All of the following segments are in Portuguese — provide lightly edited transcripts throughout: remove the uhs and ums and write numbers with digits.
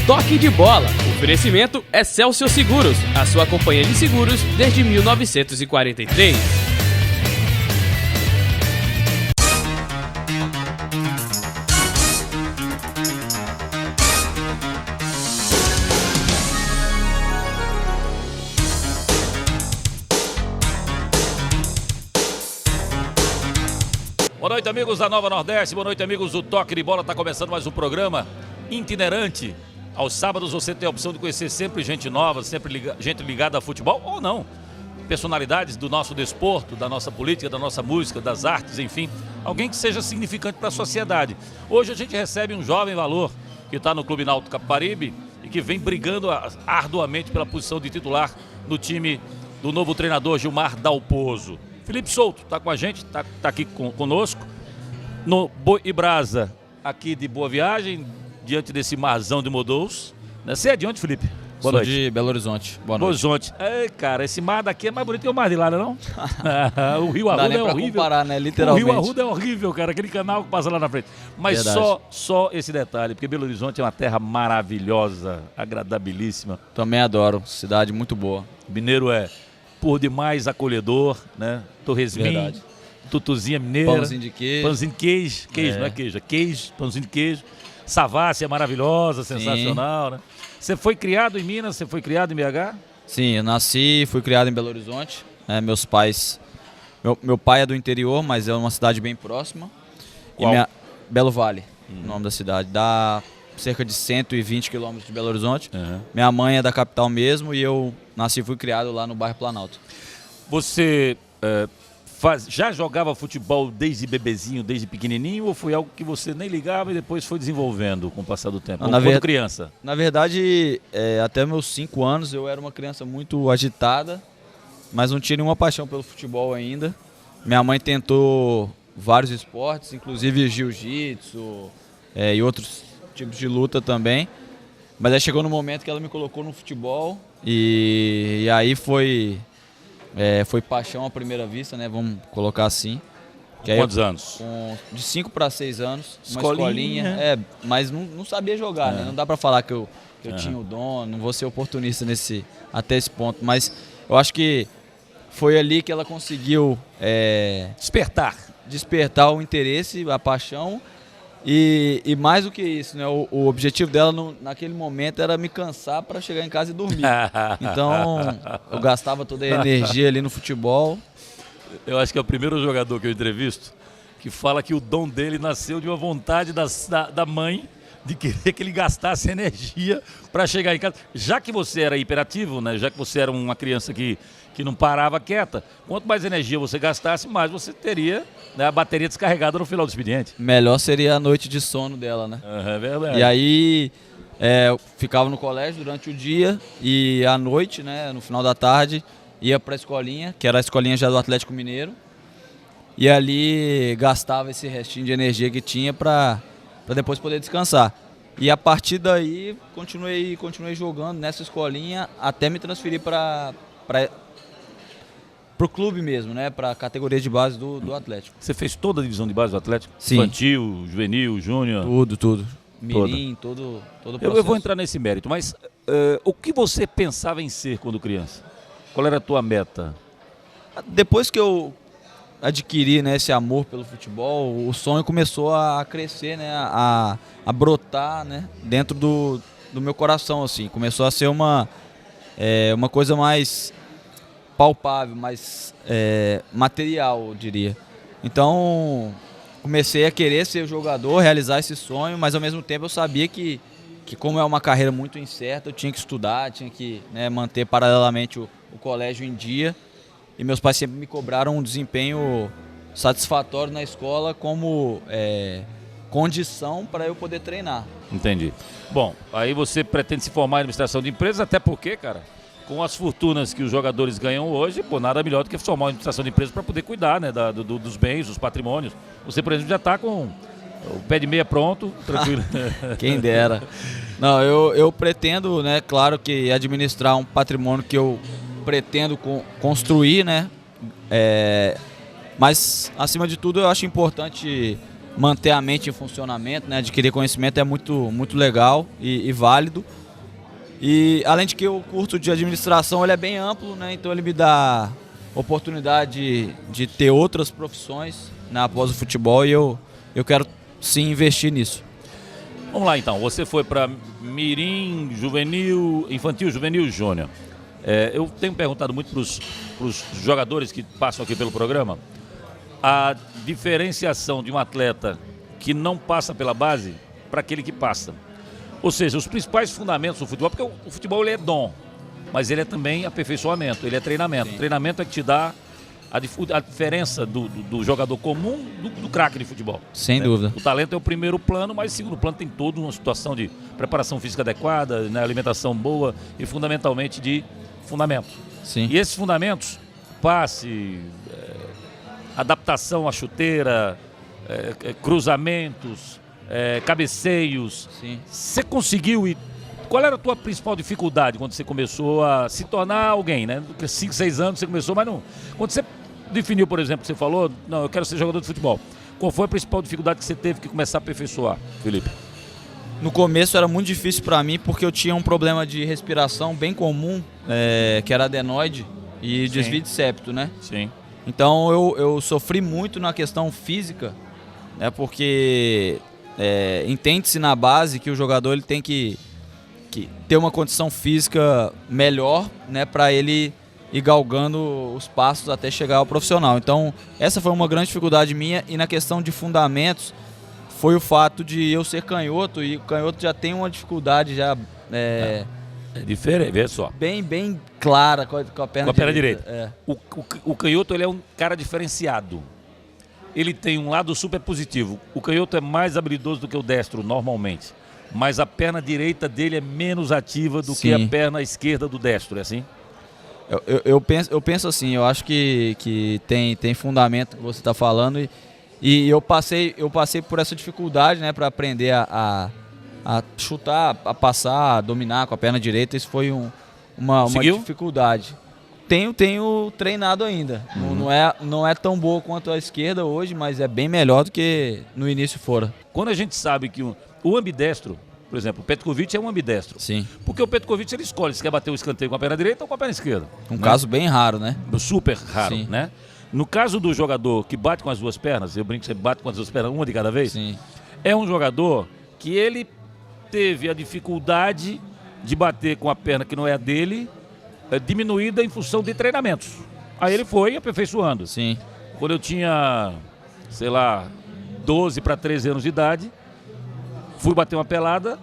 Toque de Bola. Oferecimento Excelsior Seguros, a sua companhia de seguros desde 1943. Boa noite, amigos da Nova Nordeste, boa noite, amigos do Toque de Bola. Está começando mais um programa itinerante. Aos sábados você tem a opção de conhecer sempre gente nova, sempre gente ligada a futebol ou não. Personalidades do nosso desporto, da nossa política, da nossa música, das artes, enfim. Alguém que seja significante para a sociedade. Hoje a gente recebe um jovem valor que está no Clube Náutico Capibaribe e que vem brigando arduamente pela posição de titular do time do novo treinador Gilmar Dalpozo. Felipe Souto está com a gente, está aqui conosco, no Boi e Brasa, aqui de Boa Viagem, diante desse marzão de Modous. Você é de onde, Felipe? Boa noite. De Belo Horizonte. Boa noite. Belo Horizonte. É, cara, esse mar daqui é mais bonito que o mar de lá, não? O Rio Arruda é horrível. Comparar, né? Literalmente. O Rio Arruda é horrível, cara, aquele canal que passa lá na frente. Mas só esse detalhe, porque Belo Horizonte é uma terra maravilhosa, agradabilíssima. Também adoro, cidade muito boa. Mineiro é por demais acolhedor, né? Torresminho, tutuzinha mineira. Pãozinho de queijo. Pãozinho de queijo. Queijo, não é queijo, é queijo, pãozinho de queijo. Savassi é maravilhosa, sensacional, né? Você foi criado em Minas, você foi criado em BH? Sim, eu nasci e fui criado em Belo Horizonte. Meus pais... Meu pai é do interior, mas é uma cidade bem próxima. Qual? Belo Vale, o nome da cidade. Dá cerca de 120 quilômetros de Belo Horizonte. Minha mãe é da capital mesmo e eu nasci e fui criado lá no bairro Planalto. Você já jogava futebol desde bebezinho, desde pequenininho, ou foi algo que você nem ligava e depois foi desenvolvendo com o passar do tempo? Quando criança? Na verdade, até meus 5 anos eu era uma criança muito agitada, mas não tinha nenhuma paixão pelo futebol ainda. Minha mãe tentou vários esportes, inclusive jiu-jitsu e outros tipos de luta também. Mas aí chegou no momento que ela me colocou no futebol e aí foi paixão à primeira vista, né? Vamos colocar assim. Quantos anos? De 5 para 6 anos. Escolinha. Uma escolinha. Mas não sabia jogar, né? Não dá para falar que eu tinha o dom, não vou ser oportunista até esse ponto. Mas eu acho que foi ali que ela conseguiu despertar o interesse, a paixão. E mais do que isso, né? O objetivo dela naquele momento era me cansar para chegar em casa e dormir. Então eu gastava toda a energia ali no futebol. Eu acho que é o primeiro jogador que eu entrevisto que fala que o dom dele nasceu de uma vontade da mãe de querer que ele gastasse energia para chegar em casa. Já que você era hiperativo, né? Já que você era uma criança que não parava quieta, quanto mais energia você gastasse, mais você teria, né, a bateria descarregada no final do expediente. Melhor seria a noite de sono dela, né? É verdade. E aí eu ficava no colégio durante o dia e à noite, né, no final da tarde, ia para a escolinha, que era a escolinha já do Atlético Mineiro, e ali gastava esse restinho de energia que tinha para depois poder descansar. E a partir daí continuei jogando nessa escolinha até me transferir para o clube mesmo, né? Para a categoria de base do Atlético. Você fez toda a divisão de base do Atlético? Sim. Infantil, juvenil, júnior? Tudo. Mirim, todo o processo. Eu vou entrar nesse mérito, mas o que você pensava em ser quando criança? Qual era a tua meta? Depois que eu adquiri, né, esse amor pelo futebol, o sonho começou a crescer, né? A brotar, né, dentro do meu coração, assim. Começou a ser uma coisa mais palpável, mais material, eu diria. Então, comecei a querer ser jogador, realizar esse sonho, mas ao mesmo tempo eu sabia que como é uma carreira muito incerta, eu tinha que estudar, tinha que, né, manter paralelamente o colégio em dia. E meus pais sempre me cobraram um desempenho satisfatório na escola como condição para eu poder treinar. Entendi. Bom, aí você pretende se formar em administração de empresas, até porque, cara, com as fortunas que os jogadores ganham hoje, nada melhor do que formar uma administração de empresas para poder cuidar, né, dos bens, dos patrimônios. Você, por exemplo, já está com o pé de meia pronto, tranquilo. Quem dera. Não, eu pretendo, né, claro que administrar um patrimônio que eu pretendo construir, né, mas acima de tudo eu acho importante manter a mente em funcionamento, né? Adquirir conhecimento é muito legal e válido. E além de que o curso de administração ele é bem amplo, né? Então ele me dá oportunidade de ter outras profissões, né, após o futebol, e eu quero sim investir nisso. Vamos lá então, você foi para Mirim, Juvenil, Infantil, Juvenil e Júnior. Eu tenho perguntado muito para os jogadores que passam aqui pelo programa a diferenciação de um atleta que não passa pela base para aquele que passa. Ou seja, os principais fundamentos do futebol, porque o futebol ele é dom, mas ele é também aperfeiçoamento, ele é treinamento. Sim. Treinamento é que te dá a diferença do jogador comum do craque de futebol. Sem dúvida. O talento é o primeiro plano, mas o segundo plano tem toda uma situação de preparação física adequada, né, alimentação boa e fundamentalmente de fundamento. Sim. E esses fundamentos, passe, adaptação à chuteira, cruzamentos, cabeceios. Sim. Você conseguiu e qual era a tua principal dificuldade quando você começou a se tornar alguém, né? 5, 6 anos você começou, mas não. Quando você definiu, por exemplo, você falou, não, eu quero ser jogador de futebol. Qual foi a principal dificuldade que você teve que começar a aperfeiçoar, Felipe? No começo era muito difícil para mim porque eu tinha um problema de respiração bem comum, que era adenoide e desvio de septo, né? Sim. Então eu sofri muito na questão física, né? Porque entende-se na base que o jogador ele tem que ter uma condição física melhor, né, para ele ir galgando os passos até chegar ao profissional. Então essa foi uma grande dificuldade minha, e na questão de fundamentos foi o fato de eu ser canhoto, e o canhoto já tem uma dificuldade já é diferente, vê só. Bem clara com a perna direita. O canhoto ele é um cara diferenciado. Ele tem um lado super positivo. O canhoto é mais habilidoso do que o destro normalmente, mas a perna direita dele é menos ativa do que a perna esquerda do destro, é assim? Eu penso assim, eu acho que tem fundamento que você está falando, e eu passei por essa dificuldade, né, para aprender a chutar, a passar, a dominar com a perna direita. Isso foi uma dificuldade. Tenho treinado ainda. Não é tão boa quanto a esquerda hoje, mas é bem melhor do que no início fora. Quando a gente sabe que o ambidestro, por exemplo, o Petkovic é um ambidestro. Sim. Porque o Petkovic ele escolhe se quer bater o escanteio com a perna direita ou com a perna esquerda. Um caso bem raro, né? Super raro, Sim. Né? No caso do jogador que bate com as duas pernas, eu brinco que você bate com as duas pernas, uma de cada vez. Sim. É um jogador que ele teve a dificuldade de bater com a perna que não é a dele, diminuída em função de treinamentos. Aí ele foi aperfeiçoando. Sim. Quando eu tinha, 12 para 13 anos de idade, fui bater uma pelada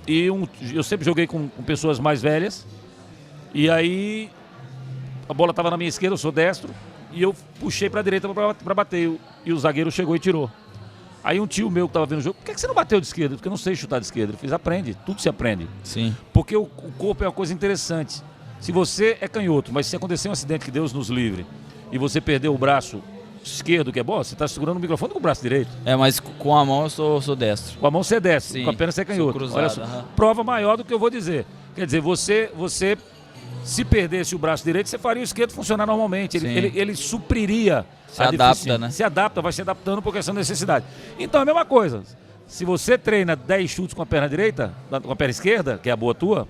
e eu sempre joguei com pessoas mais velhas, e aí a bola estava na minha esquerda, eu sou destro, e eu puxei para a direita para bater, e o zagueiro chegou e tirou. Aí um tio meu que estava vendo o jogo, por que você não bateu de esquerda? Porque eu não sei chutar de esquerda. Eu fiz, aprende, tudo se aprende. Sim. Porque o corpo é uma coisa interessante. Se você é canhoto, mas se acontecer um acidente, que Deus nos livre, e você perdeu o braço esquerdo, que é bom, você está segurando o microfone com o braço direito. Mas com a mão eu sou destro. Com a mão você é destro, Sim, com a perna você é canhoto. cruzado, olha só, prova maior do que eu vou dizer. Quer dizer, você se perdesse o braço direito, você faria o esquerdo funcionar normalmente. Ele supriria a adapta, né? Se adapta, vai se adaptando por essa necessidade. Então é a mesma coisa. Se você treina 10 chutes com a perna direita, com a perna esquerda, que é a boa tua,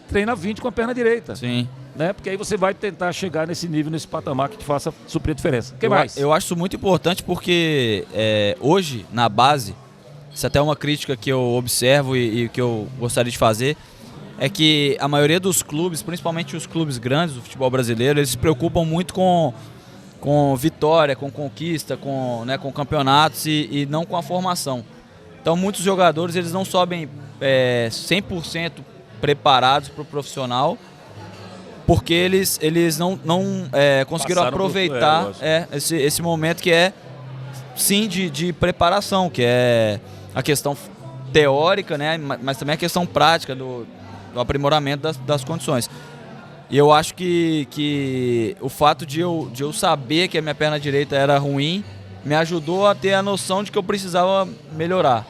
treina 20 com a perna direita. Sim. Né? Porque aí você vai tentar chegar nesse nível, nesse patamar que te faça suprir a diferença. O que mais? Eu acho isso muito importante porque hoje, na base, isso até é uma crítica que eu observo e que eu gostaria de fazer, é que a maioria dos clubes, principalmente os clubes grandes do futebol brasileiro, eles se preocupam muito com vitória, com conquista, com campeonatos e não com a formação. Então muitos jogadores eles não sobem 100% preparados para o profissional, porque eles não conseguiram aproveitar esse momento que é sim de preparação, que é a questão teórica, né, mas também a questão prática do aprimoramento das condições. E eu acho que o fato de eu saber que a minha perna direita era ruim me ajudou a ter a noção de que eu precisava melhorar.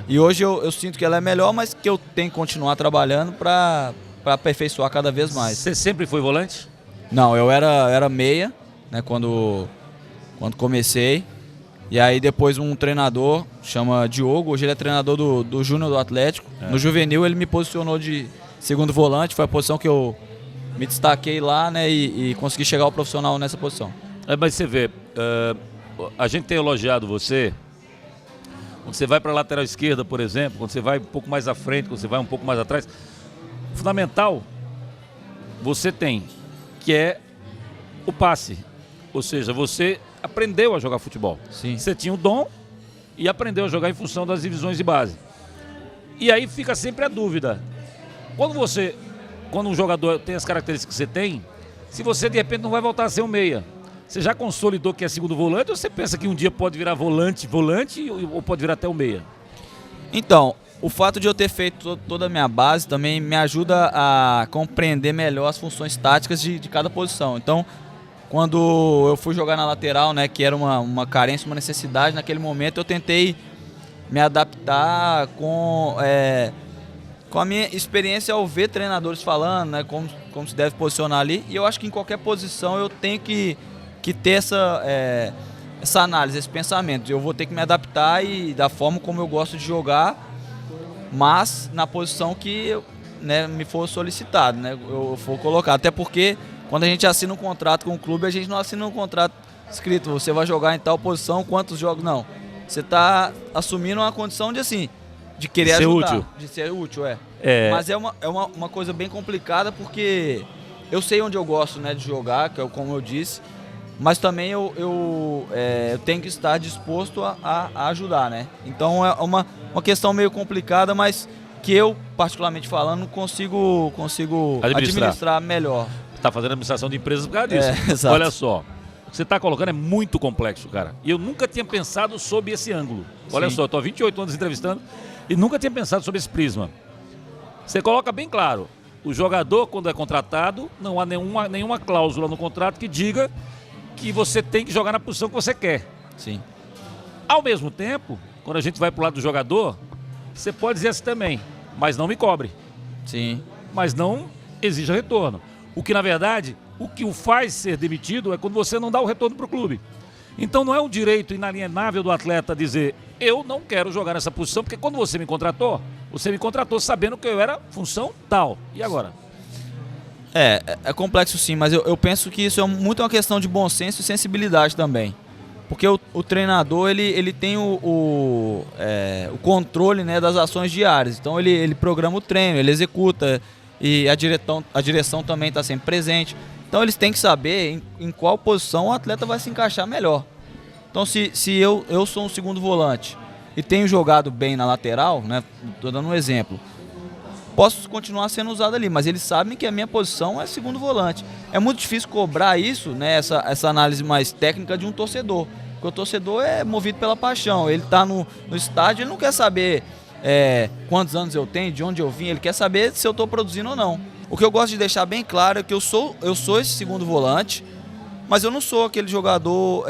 E hoje eu sinto que ela é melhor, mas que eu tenho que continuar trabalhando para aperfeiçoar cada vez mais. Você sempre foi volante? Não, eu era meia, né, quando comecei. E aí depois um treinador, chama Diogo, hoje ele é treinador do Júnior do Atlético. No juvenil ele me posicionou de segundo volante, foi a posição que eu me destaquei lá, né, e consegui chegar ao profissional nessa posição. Mas você vê, a gente tem elogiado você, quando você vai para a lateral esquerda, por exemplo, quando você vai um pouco mais à frente, quando você vai um pouco mais atrás, fundamental você tem, que é o passe. Ou seja, você aprendeu a jogar futebol. Sim. Você tinha o dom e aprendeu a jogar em função das divisões de base. E aí fica sempre a dúvida. Quando um jogador tem as características que você tem, se você de repente não vai voltar a ser um meia. Você já consolidou que é segundo volante ou você pensa que um dia pode virar volante ou pode virar até o meia? Então, o fato de eu ter feito toda a minha base também me ajuda a compreender melhor as funções táticas de cada posição. Então, quando eu fui jogar na lateral, né, que era uma carência, uma necessidade, naquele momento eu tentei me adaptar com a minha experiência ao ver treinadores falando, né, como se deve posicionar ali. E eu acho que em qualquer posição eu tenho que ter essa análise, esse pensamento. Eu vou ter que me adaptar e da forma como eu gosto de jogar, mas na posição que, né, me for solicitado, né, eu for colocar. Até porque quando a gente assina um contrato com o clube, a gente não assina um contrato escrito, você vai jogar em tal posição, quantos jogos, não. Você está assumindo uma condição de querer ajudar, útil. de ser útil, Mas é uma coisa bem complicada, porque eu sei onde eu gosto, né, de jogar, que é como eu disse, mas também eu tenho que estar disposto a ajudar, né? Então é uma questão meio complicada, mas que eu, particularmente falando, consigo administrar melhor. Está fazendo administração de empresas por causa disso. Exato. Olha só, o que você está colocando é muito complexo, cara. E eu nunca tinha pensado sob esse ângulo. Olha só, eu estou há 28 anos entrevistando e nunca tinha pensado sobre esse prisma. Você coloca bem claro, o jogador, quando é contratado, não há nenhuma cláusula no contrato que diga que você tem que jogar na posição que você quer. Sim. Ao mesmo tempo, quando a gente vai para o lado do jogador, você pode dizer assim também, mas não me cobre. Sim. Mas não exija retorno. O que, na verdade, o que o faz ser demitido é quando você não dá o retorno para o clube. Então não é um direito inalienável do atleta dizer, eu não quero jogar nessa posição, porque quando você me contratou sabendo que eu era função tal. E agora? É complexo sim, mas eu penso que isso é muito uma questão de bom senso e sensibilidade também. Porque o treinador, ele tem o controle, né, das ações diárias. Então ele programa o treino, ele executa, e a direção também está sempre presente. Então eles têm que saber em qual posição o atleta vai se encaixar melhor. Então se eu sou um segundo volante e tenho jogado bem na lateral, né, estou dando um exemplo, posso continuar sendo usado ali, mas eles sabem que a minha posição é segundo volante. É muito difícil cobrar isso, né, essa análise mais técnica de um torcedor, porque o torcedor é movido pela paixão. Ele está no estádio, ele não quer saber quantos anos eu tenho, de onde eu vim, ele quer saber se eu estou produzindo ou não. O que eu gosto de deixar bem claro é que eu sou esse segundo volante, mas eu não sou aquele jogador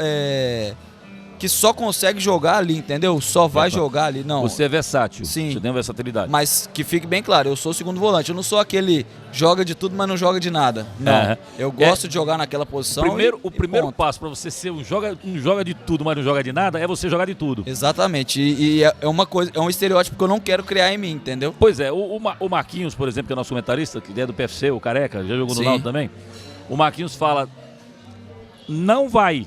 que só consegue jogar ali, entendeu? Só vai jogar ali, não. Você é versátil. Sim. Você tem versatilidade. Mas que fique bem claro, eu sou o segundo volante. Eu não sou aquele joga de tudo, mas não joga de nada. Não. Eu gosto de jogar naquela posição. O primeiro passo para você ser um joga de tudo, mas não joga de nada, é você jogar de tudo. Exatamente. E é uma coisa, é um estereótipo que eu não quero criar em mim, entendeu? Pois é, o Marquinhos, por exemplo, que é nosso comentarista, que é do PFC, o Careca, já jogou no Náutico também. O Marquinhos fala: não vai.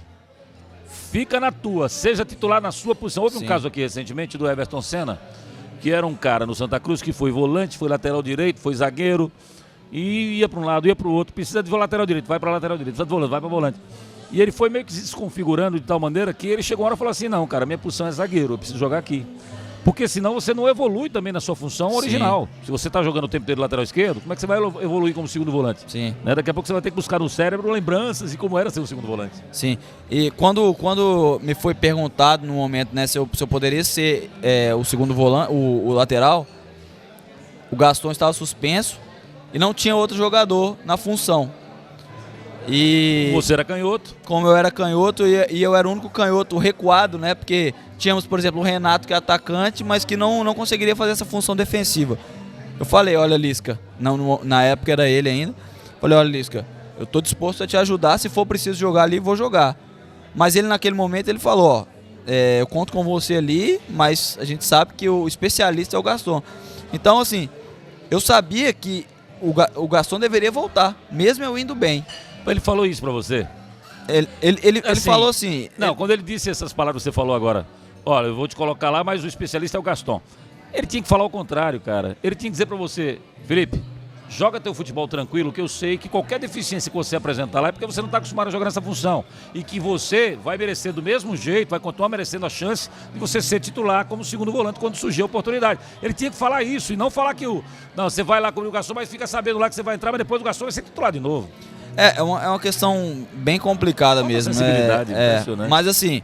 Fica na tua, seja titular na sua posição. Houve um caso aqui recentemente do Everton Senna, que era um cara no Santa Cruz que foi volante, foi lateral direito, foi zagueiro, e ia para um lado, ia para o outro. Precisa de lateral direito, vai para lateral direito, precisa de volante, vai para volante. E ele foi meio que se desconfigurando de tal maneira que ele chegou uma hora e falou assim: não, cara, minha posição é zagueiro, eu preciso jogar aqui. Porque senão você não evolui também na sua função original. Se você está jogando o tempo inteiro lateral esquerdo, como é que você vai evoluir como segundo volante? Sim. Né? Daqui a pouco você vai ter que buscar no cérebro lembranças de como era ser o segundo volante. Sim. E quando me foi perguntado no momento, né, se eu poderia ser o segundo volante, o lateral, o Gaston estava suspenso e não tinha outro jogador na função. E você era canhoto. Como eu era canhoto e eu era o único canhoto recuado, né? Porque tínhamos, por exemplo, o Renato, que é atacante, mas que não conseguiria fazer essa função defensiva. Eu falei: olha, Lisca, na época era ele ainda. Falei: olha, Lisca, eu estou disposto a te ajudar, se for preciso jogar ali, vou jogar. Mas ele naquele momento ele falou: ó, eu conto com você ali, mas a gente sabe que o especialista é o Gaston. Então, assim, eu sabia que o Gaston deveria voltar, mesmo eu indo bem. Ele falou isso pra você? Ele Assim, falou assim... Não, quando ele disse essas palavras que você falou agora, olha, eu vou te colocar lá, mas o especialista é o Gaston. Ele tinha que falar o contrário, cara. Ele tinha que dizer pra você, Felipe, joga teu futebol tranquilo, que eu sei que qualquer deficiência que você apresentar lá é porque você não está acostumado a jogar nessa função. E que você vai merecer do mesmo jeito, vai continuar merecendo a chance de você ser titular como segundo volante quando surgir a oportunidade. Ele tinha que falar isso e não falar que não, você vai lá cobrir o Gaston, mas fica sabendo lá que você vai entrar, mas depois o Gaston vai ser titular de novo. É uma questão bem complicada mesmo. Sensibilidade, impressionante. Mas assim,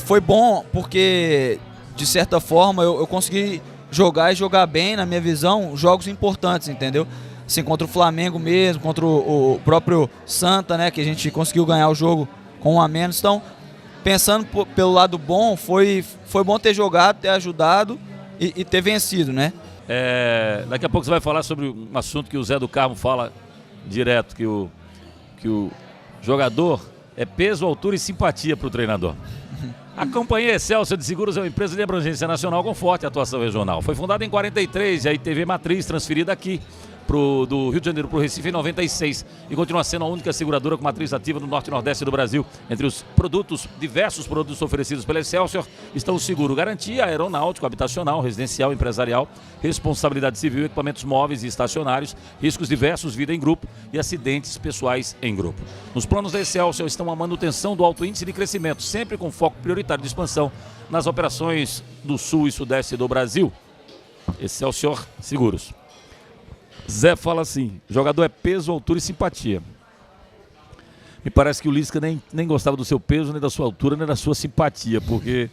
foi bom porque, de certa forma, eu consegui jogar e jogar bem, na minha visão, jogos importantes, entendeu? Assim, contra o Flamengo mesmo, contra o próprio Santa, né, que a gente conseguiu ganhar o jogo com 1 a menos. Então, pensando pelo lado bom, foi bom ter jogado, ter ajudado e ter vencido, né? Daqui a pouco você vai falar sobre um assunto que o Zé do Carmo fala direto, que o jogador é peso, altura e simpatia para o treinador. A Companhia Excelsior de Seguros é uma empresa de abrangência nacional com forte atuação regional. Foi fundada em 43 e aí teve matriz transferida aqui do Rio de Janeiro para o Recife em 96 e continua sendo a única seguradora com matriz ativa no norte e nordeste do Brasil. Entre os diversos produtos oferecidos pela Excelsior estão o seguro garantia, aeronáutico, habitacional, residencial, empresarial, responsabilidade civil, equipamentos móveis e estacionários, riscos diversos, vida em grupo e acidentes pessoais em grupo. Nos planos da Excelsior estão a manutenção do alto índice de crescimento, sempre com foco prioritário de expansão nas operações do sul e sudeste do Brasil. Excelsior Seguros. Zé fala assim, jogador é peso, altura e simpatia. Me parece que o Lisca nem gostava do seu peso, nem da sua altura, nem da sua simpatia, porque...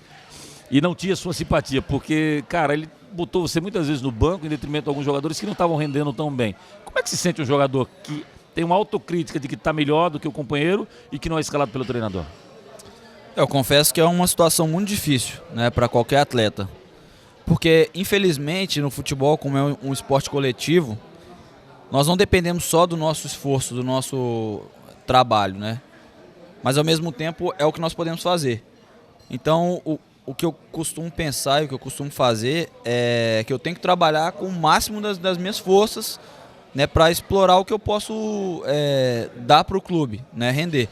E não tinha sua simpatia, porque, cara, ele botou você muitas vezes no banco em detrimento de alguns jogadores que não estavam rendendo tão bem. Como é que se sente um jogador que tem uma autocrítica de que está melhor do que o companheiro e que não é escalado pelo treinador? Eu confesso que é uma situação muito difícil, né, para qualquer atleta. Porque, infelizmente, no futebol, como é um esporte coletivo, nós não dependemos só do nosso esforço, do nosso trabalho, né? Mas ao mesmo tempo é o que nós podemos fazer. Então o que eu costumo pensar e o que eu costumo fazer é que eu tenho que trabalhar com o máximo das minhas forças, né, para explorar o que eu posso dar para o clube, né, render.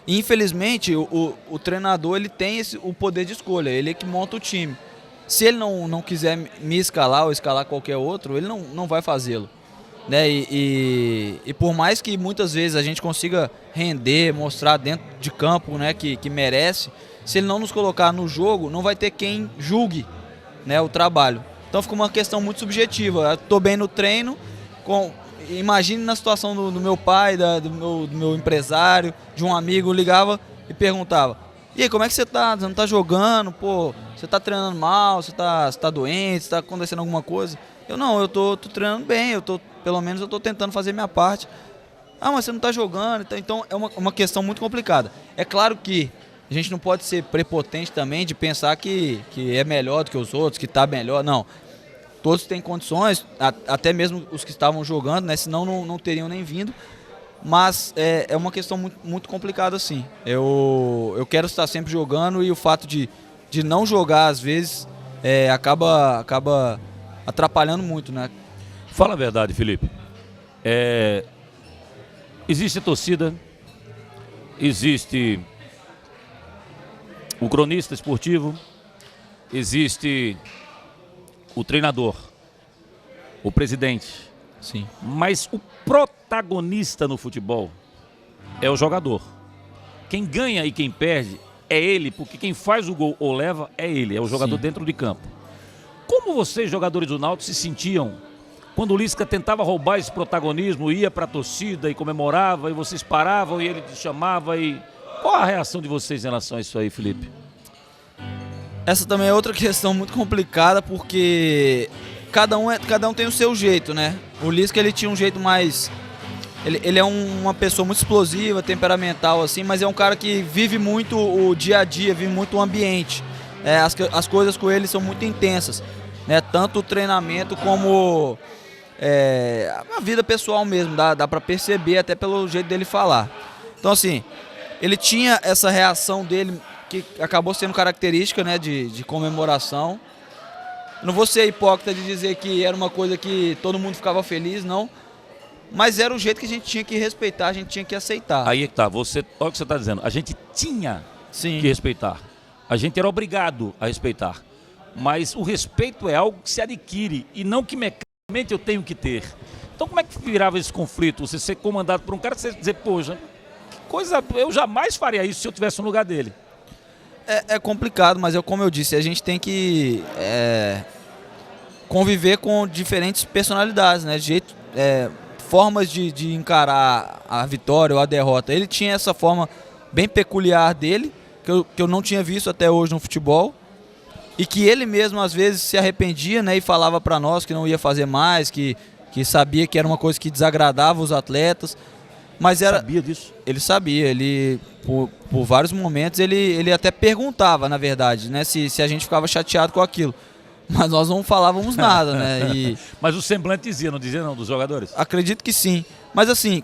E, infelizmente o treinador ele tem o poder de escolha, ele é que monta o time. Se ele não quiser me escalar ou escalar qualquer outro, ele não vai fazê-lo. Né? E por mais que muitas vezes a gente consiga render, mostrar dentro de campo, né, que merece, se ele não nos colocar no jogo, não vai ter quem julgue, né, o trabalho. Então fica uma questão muito subjetiva. Eu estou bem no treino, imagine na situação do meu pai, do meu empresário, de um amigo, ligava e perguntava: e aí, como é que você tá? Você não tá jogando? Pô, você tá treinando mal? Você tá doente? Você tá acontecendo alguma coisa? Eu tô treinando bem, pelo menos eu tô tentando fazer minha parte. Ah, mas você não tá jogando. Então é uma questão muito complicada. É claro que a gente não pode ser prepotente também de pensar que é melhor do que os outros, que tá melhor. Não. Todos têm condições, até mesmo os que estavam jogando, né? Senão não teriam nem vindo. Mas é uma questão muito, muito complicada, assim. Eu quero estar sempre jogando e o fato de não jogar, às vezes, acaba atrapalhando muito, né? Fala a verdade, Felipe. Existe a torcida, existe o cronista esportivo, existe o treinador, o presidente. Sim. Mas o protagonista no futebol é o jogador. Quem ganha e quem perde é ele, porque quem faz o gol ou leva é ele, é o jogador. Sim. Dentro de campo. Como vocês, jogadores do Náutico, se sentiam quando o Lisca tentava roubar esse protagonismo, ia para a torcida e comemorava, e vocês paravam e ele te chamava? Qual a reação de vocês em relação a isso aí, Felipe? Essa também é outra questão muito complicada, porque cada um tem o seu jeito, né? O Lisca, ele tinha um jeito mais... Ele é uma pessoa muito explosiva, temperamental, assim, mas é um cara que vive muito o dia a dia, vive muito o ambiente. As coisas com ele são muito intensas, né? Tanto o treinamento como a vida pessoal mesmo, dá para perceber até pelo jeito dele falar. Então, assim, ele tinha essa reação dele que acabou sendo característica, né, de comemoração. Não vou ser hipócrita de dizer que era uma coisa que todo mundo ficava feliz, não. Mas era o jeito que a gente tinha que respeitar, a gente tinha que aceitar. Aí é que tá, olha o que você está dizendo. A gente tinha Sim. que respeitar. A gente era obrigado a respeitar. Mas o respeito é algo que se adquire e não que mecanicamente eu tenho que ter. Então como é que virava esse conflito? Você ser comandado por um cara, você dizer, poxa, que coisa, eu jamais faria isso se eu tivesse no lugar dele. É complicado, mas como eu disse, a gente tem que conviver com diferentes personalidades, né? Formas de encarar a vitória ou a derrota. Ele tinha essa forma bem peculiar dele, que eu não tinha visto até hoje no futebol, e que ele mesmo às vezes se arrependia, né, e falava para nós que não ia fazer mais, que sabia que era uma coisa que desagradava os atletas. Mas Sabia disso? Ele sabia, por vários momentos ele até perguntava, na verdade, né, se a gente ficava chateado com aquilo. Mas nós não falávamos nada, né? Mas o semblante dizia, não dizia não, dos jogadores? Acredito que sim. Mas assim,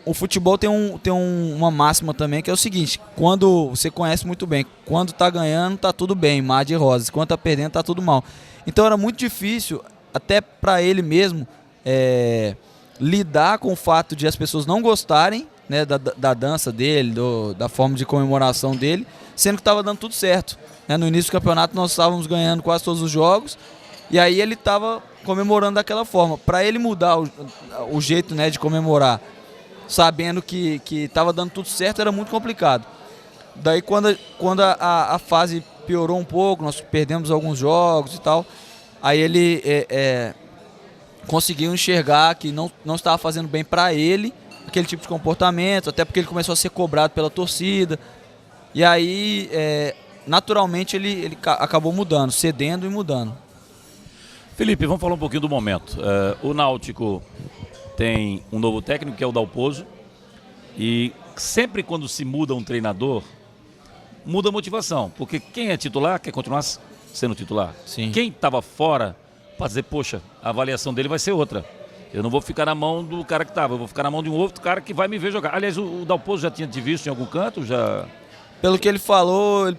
o futebol tem uma máxima também, que é o seguinte: quando você conhece muito bem, quando tá ganhando, tá tudo bem, mar de rosas. Quando tá perdendo, tá tudo mal. Então era muito difícil, até para ele mesmo, lidar com o fato de as pessoas não gostarem, né, da dança dele, da forma de comemoração dele, sendo que estava dando tudo certo. No início do campeonato nós estávamos ganhando quase todos os jogos, e aí ele estava comemorando daquela forma. Para ele mudar o jeito, né, de comemorar, sabendo que estava dando tudo certo, era muito complicado. Daí quando a fase piorou um pouco, nós perdemos alguns jogos e tal, aí ele conseguiu enxergar que não estava fazendo bem para ele aquele tipo de comportamento, até porque ele começou a ser cobrado pela torcida, e aí naturalmente ele acabou mudando, cedendo e mudando. Felipe, vamos falar um pouquinho do momento. O Náutico tem um novo técnico, que é o Dalpozo, e sempre quando se muda um treinador, muda a motivação, porque quem é titular quer continuar sendo titular. Sim. Quem estava fora, para dizer, poxa, a avaliação dele vai ser outra. Eu não vou ficar na mão do cara que estava, eu vou ficar na mão de um outro cara que vai me ver jogar. Aliás, o Dalpozo já tinha te visto em algum canto? Pelo que ele falou,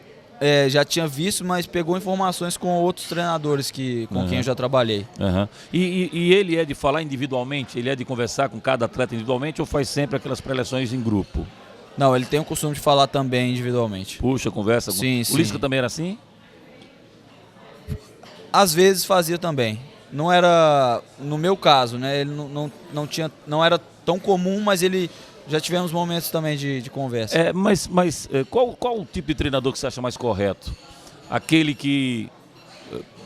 já tinha visto, mas pegou informações com outros treinadores com quem eu já trabalhei. Uhum. E ele é de falar individualmente? Ele é de conversar com cada atleta individualmente ou faz sempre aquelas preleções em grupo? Não, ele tem o costume de falar também individualmente. Puxa, conversa. Sim, o Lisca também era assim? Às vezes fazia também. Não era, no meu caso, né? Ele não era tão comum, mas já tivemos momentos também de conversa. Mas qual o tipo de treinador que você acha mais correto? Aquele que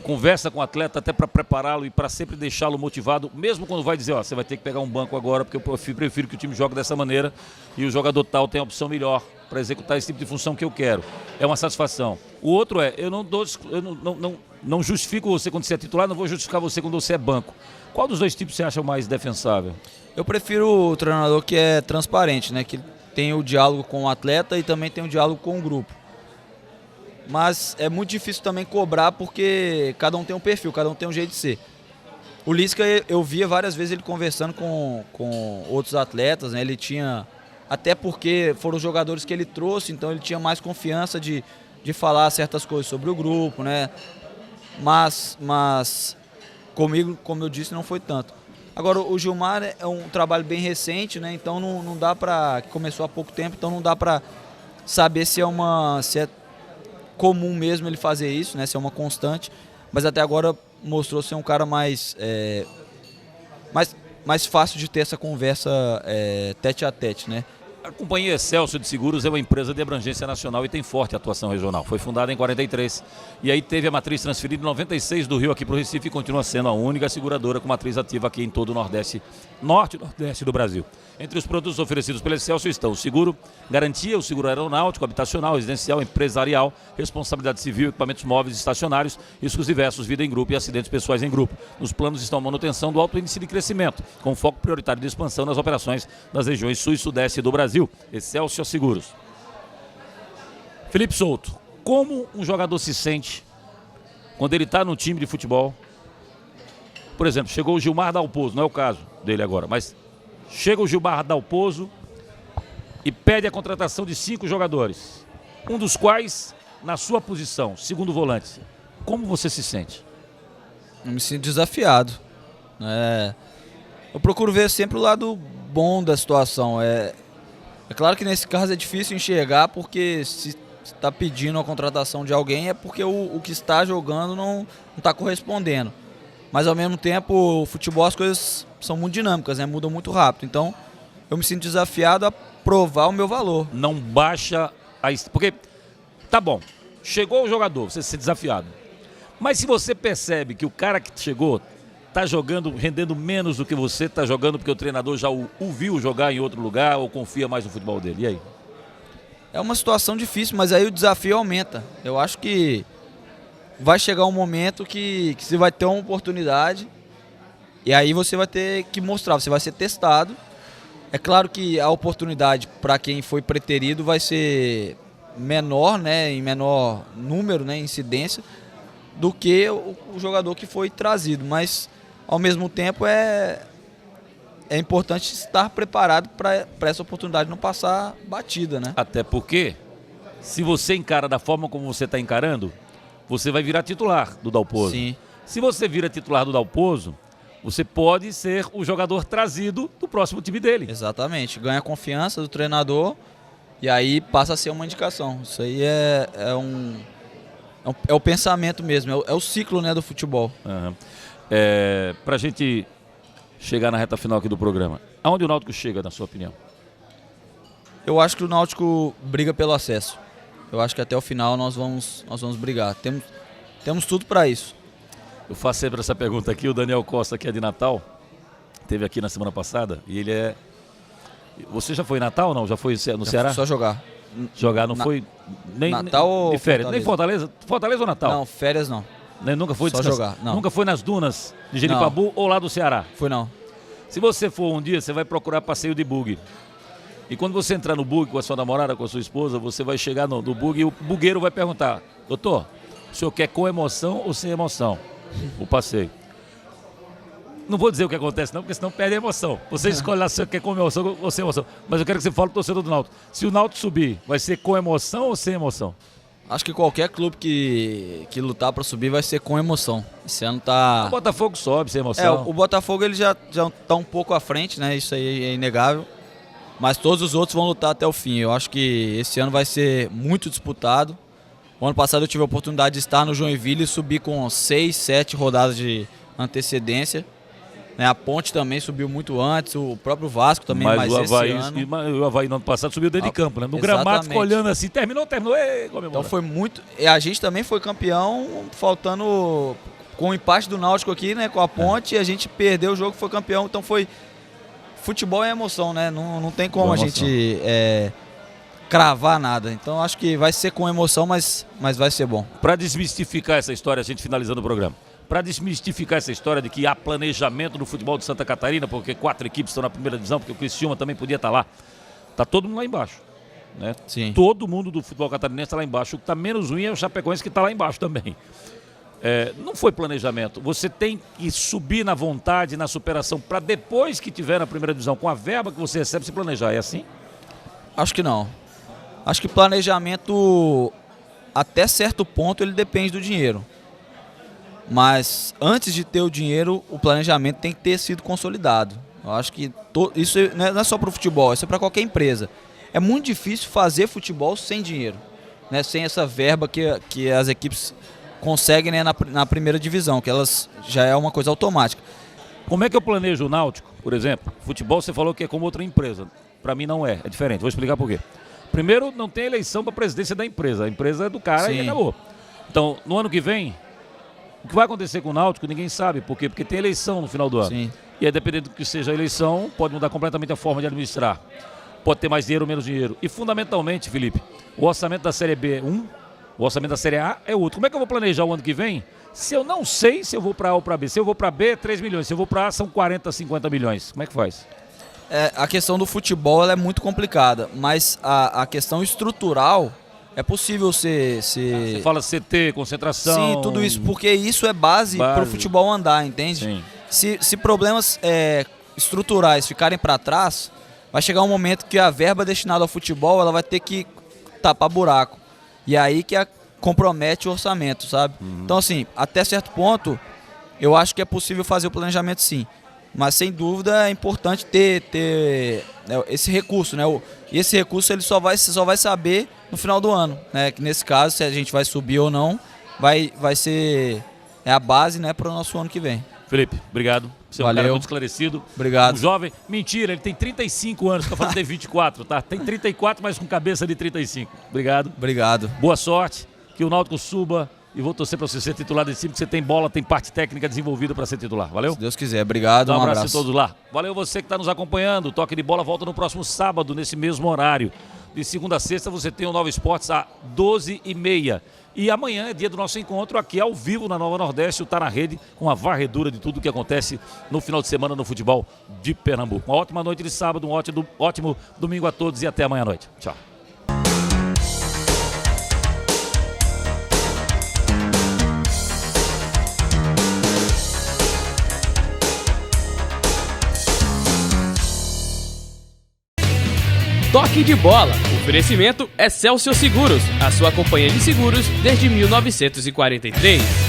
conversa com o atleta até para prepará-lo e para sempre deixá-lo motivado, mesmo quando vai dizer, ó, você vai ter que pegar um banco agora, porque eu prefiro que o time jogue dessa maneira e o jogador tal tem a opção melhor para executar esse tipo de função que eu quero. É uma satisfação. O outro eu não justifico você quando você é titular, não vou justificar você quando você é banco. Qual dos dois tipos você acha mais defensável? Eu prefiro o treinador que é transparente, né? Que tem o diálogo com o atleta e também tem o diálogo com o grupo. Mas é muito difícil também cobrar porque cada um tem um perfil, cada um tem um jeito de ser. O Lisca, eu via várias vezes ele conversando com outros atletas, né? Ele tinha, até porque foram os jogadores que ele trouxe, então ele tinha mais confiança de falar certas coisas sobre o grupo, né? Mas comigo, como eu disse, não foi tanto. Agora, o Gilmar é um trabalho bem recente, né? Então não dá para, que começou há pouco tempo, então não dá para saber se é comum mesmo ele fazer isso, né? Se é uma constante, mas até agora mostrou ser um cara mais fácil de ter essa conversa tete a tete, né? A Companhia Excelsior de Seguros é uma empresa de abrangência nacional e tem forte atuação regional. Foi fundada em 43 e aí teve a matriz transferida em 96 do Rio aqui para o Recife e continua sendo a única seguradora com matriz ativa aqui em todo o Nordeste, Norte e Nordeste do Brasil. Entre os produtos oferecidos pela Excelsior estão o seguro garantia, o seguro aeronáutico, habitacional, residencial, empresarial, responsabilidade civil, equipamentos móveis e estacionários, riscos diversos, vida em grupo e acidentes pessoais em grupo. Nos planos estão a manutenção do alto índice de crescimento, com foco prioritário de expansão nas operações das regiões sul e sudeste do Brasil. Excelsior Seguros. Felipe Souto, como um jogador se sente quando ele está no time de futebol? Por exemplo, chegou o Gilmar Dalpozo, não é o caso dele agora, mas chega o Gilmar Dalpozo e pede a contratação de 5 jogadores. um dos quais, na sua posição, segundo volante, como você se sente? Eu me sinto desafiado. Eu procuro ver sempre o lado bom da situação. É claro que nesse caso é difícil enxergar, porque se está pedindo a contratação de alguém é porque o que está jogando não está correspondendo. Mas ao mesmo tempo, o futebol, as coisas são muito dinâmicas, né? Mudam muito rápido. Então, eu me sinto desafiado a provar o meu valor. Não baixa porque, tá bom, chegou o jogador, você se sente desafiado. Mas se você percebe que o cara que chegou está jogando, rendendo menos do que você está jogando, porque o treinador já o viu jogar em outro lugar ou confia mais no futebol dele, e aí? É uma situação difícil, mas aí o desafio aumenta. Eu acho que vai chegar um momento que você vai ter uma oportunidade e aí você vai ter que mostrar, você vai ser testado. É claro que a oportunidade para quem foi preterido vai ser menor, né, em menor número, né, incidência, do que o jogador que foi trazido, mas ao mesmo tempo é importante estar preparado para essa oportunidade não passar batida, né? Até porque, se você encara da forma como você está encarando, você vai virar titular do Dalpozo. Sim. Se você vira titular do Dalpozo, você pode ser o jogador trazido do próximo time dele. Exatamente. Ganha a confiança do treinador e aí passa a ser uma indicação. Isso aí é o pensamento mesmo, é o ciclo, né, do futebol. Uhum. Pra gente chegar na reta final aqui do programa, aonde o Náutico chega, na sua opinião? Eu acho que o Náutico briga pelo acesso. Eu acho que até o final nós vamos brigar. Temos tudo para isso. Eu faço sempre essa pergunta aqui, o Daniel Costa, que é de Natal, esteve aqui na semana passada, e ele é... Você já foi em Natal ou não? Já foi no Ceará? Só jogar. Jogar, não foi nem Natal ou de férias? Fortaleza? Nem Fortaleza? Fortaleza ou Natal? Não, férias não. Nunca foi Só jogar, não. Nunca foi nas dunas de Jericoacoara ou lá do Ceará? Foi não. Se você for um dia, você vai procurar passeio de buggy. E quando você entrar no buggy com a sua namorada, com a sua esposa, você vai chegar no buggy e o bugueiro vai perguntar: doutor, o senhor quer com emoção ou sem emoção o passeio? Não vou dizer o que acontece não, porque senão perde a emoção. Você escolhe lá se você quer com emoção ou sem emoção. Mas eu quero que você fale pro torcedor do Náutico. Se o Náutico subir, vai ser com emoção ou sem emoção? Acho que qualquer clube que lutar para subir vai ser com emoção. Esse ano tá... O Botafogo sobe sem emoção. O Botafogo ele já tá um pouco à frente, né? Isso aí é inegável. Mas todos os outros vão lutar até o fim. Eu acho que esse ano vai ser muito disputado. O ano passado eu tive a oportunidade de estar no Joinville e subir com 6, 7 rodadas de antecedência. A Ponte também subiu muito antes, o próprio Vasco também, mas o Avaí, esse ano... o Avaí no ano passado subiu dentro de campo, né? No gramado ficou olhando assim, terminou, comemora. Então foi muito... E a gente também foi campeão, faltando... Com o empate do Náutico aqui, né, com a Ponte, a gente perdeu o jogo, foi campeão, então foi... Futebol é emoção, né? Não tem como a gente cravar nada. Então acho que vai ser com emoção, mas vai ser bom. Para desmistificar essa história, a gente finalizando o programa, para desmistificar essa história de que há planejamento no futebol de Santa Catarina, porque 4 equipes estão na primeira divisão, porque o Criciúma também podia estar lá. Está todo mundo lá embaixo. Né? Sim. Todo mundo do futebol catarinense está lá embaixo. O que está menos ruim é o Chapecoense, que está lá embaixo também. Não foi planejamento. Você tem que subir na vontade, na superação, para depois que tiver na primeira divisão, com a verba que você recebe, se planejar. É assim? Acho que não. Acho que planejamento, até certo ponto, ele depende do dinheiro. Mas antes de ter o dinheiro, o planejamento tem que ter sido consolidado. Eu acho que isso não é só para o futebol, isso é para qualquer empresa. É muito difícil fazer futebol sem dinheiro, né? Sem essa verba que as equipes conseguem, né, na primeira divisão, que elas já é uma coisa automática. Como é que eu planejo o Náutico, por exemplo? Futebol você falou que é como outra empresa. Para mim não é diferente. Vou explicar por quê. Primeiro, não tem eleição para a presidência da empresa. A empresa é do cara. Sim. E acabou. Então, no ano que vem, o que vai acontecer com o Náutico, ninguém sabe. Por quê? Porque tem eleição no final do ano. Sim. E aí, dependendo do que seja a eleição, pode mudar completamente a forma de administrar. Pode ter mais dinheiro ou menos dinheiro. E, fundamentalmente, Felipe, o orçamento da Série B é um, o orçamento da Série A é outro. Como é que eu vou planejar o ano que vem se eu não sei se eu vou para A ou para B? Se eu vou para B, é 3 milhões. Se eu vou para A, são 40, 50 milhões. Como é que faz? A questão do futebol ela é muito complicada, mas a questão estrutural é possível ser... Você fala CT, concentração... Sim, tudo isso, porque isso é base para o futebol andar, entende? Sim. Se problemas estruturais ficarem para trás, vai chegar um momento que a verba destinada ao futebol ela vai ter que tapar buraco. E aí que compromete o orçamento, sabe? Então, assim, até certo ponto, eu acho que é possível fazer o planejamento sim. Mas, sem dúvida, é importante ter esse recurso, né? E esse recurso ele só vai saber no final do ano, né? Que nesse caso, se a gente vai subir ou não, vai ser a base, né, para o nosso ano que vem. Felipe, obrigado. Você é um cara muito esclarecido. Obrigado. Um jovem. Mentira, ele tem 35 anos, que eu falo que tem 24, tá? Tem 34, mas com cabeça de 35. Obrigado. Obrigado. Boa sorte. Que o Náutico suba e vou torcer para você ser titular desse time, porque você tem bola, tem parte técnica desenvolvida para ser titular. Valeu? Se Deus quiser. Obrigado. Um abraço a todos lá. Valeu você que está nos acompanhando. O Toque de Bola volta no próximo sábado, nesse mesmo horário. De segunda a sexta você tem o Nova Esportes às 12h30. E amanhã é dia do nosso encontro aqui ao vivo na Nova Nordeste, o Tá na Rede, com a varredura de tudo que acontece no final de semana no futebol de Pernambuco. Uma ótima noite de sábado, um ótimo domingo a todos e até amanhã à noite. Tchau. Toque de Bola. Oferecimento Excelsior Seguros, a sua companhia de seguros desde 1943.